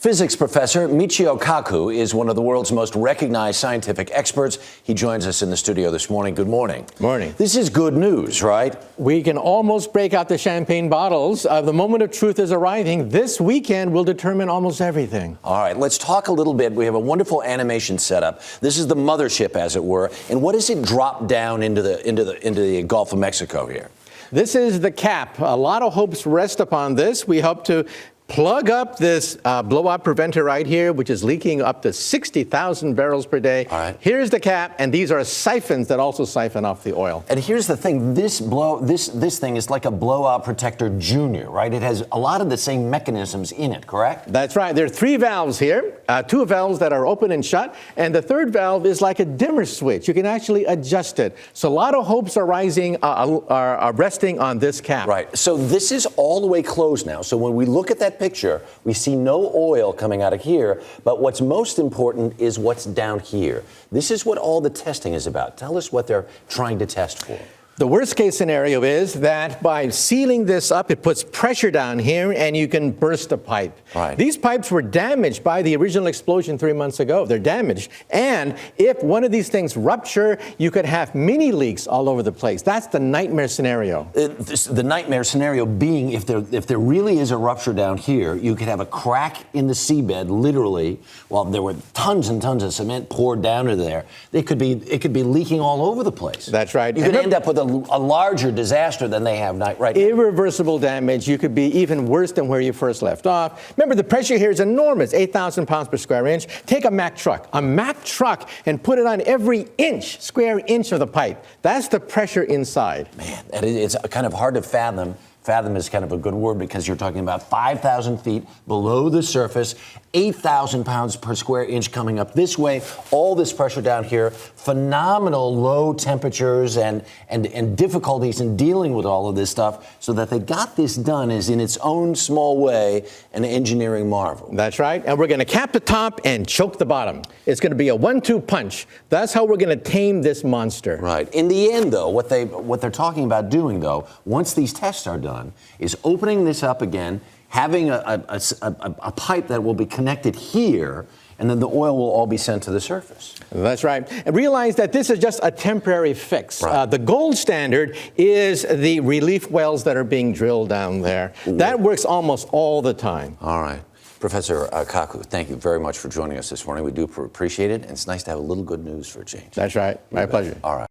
Physics professor Michio Kaku is one of the world's most recognized scientific experts. He joins us in the studio this morning. Good morning. Morning. This is good news, right? We can almost break out the champagne bottles. The moment of truth is arriving. This weekend will determine almost everything. All right, let's talk a little bit. We have a wonderful animation setup. This is the mothership, as it were. And what does it drop down into the Gulf of Mexico here? This is the cap. A lot of hopes rest upon this. We hope to plug up this blowout preventer right here, which is leaking up to 60,000 barrels per day. All right. Here's the cap, and these are siphons that also siphon off the oil. And here's the thing, this thing is like a blowout protector junior, right? It has a lot of the same mechanisms in it, correct? That's right. There are three valves here, two valves that are open and shut, and the third valve is like a dimmer switch. You can actually adjust it. So a lot of hopes are resting on this cap. Right. So this is all the way closed now. So when we look at that picture, we see no oil coming out of here, but what's most important is what's down here. This is what all the testing is about. Tell us what they're trying to test for. The worst case scenario is that by sealing this up, it puts pressure down here and you can burst a pipe. Right. These pipes were damaged by the original explosion 3 months ago. They're damaged. And if one of these things rupture, you could have mini leaks all over the place. That's the nightmare scenario. The nightmare scenario being if there really is a rupture down here, you could have a crack in the seabed, literally. Well, there were tons and tons of cement poured down into there. It could be leaking all over the place. That's right. You could end up with a larger disaster than they have right now. Irreversible damage. You could be even worse than where you first left off. Remember, the pressure here is enormous, 8,000 pounds per square inch. Take a Mack truck, and put it on every square inch of the pipe. That's the pressure inside. Man, it's kind of hard to fathom. Fathom is kind of a good word because you're talking about 5,000 feet below the surface, 8,000 pounds per square inch coming up this way, all this pressure down here, phenomenal low temperatures and difficulties in dealing with all of this stuff. So that they got this done is in its own small way an engineering marvel. That's right. And we're going to cap the top and choke the bottom. It's going to be a 1-2 punch. That's how we're going to tame this monster. Right. In the end, though, what they're talking about doing, though, once these tests are done, is opening this up again, having a pipe that will be connected here, and then the oil will all be sent to the surface. That's right. And realize that this is just a temporary fix. Right. The gold standard is the relief wells that are being drilled down there. That works almost all the time. All right. Professor Kaku, thank you very much for joining us this morning. We do appreciate it, and it's nice to have a little good news for a change. That's right. My pleasure. All right.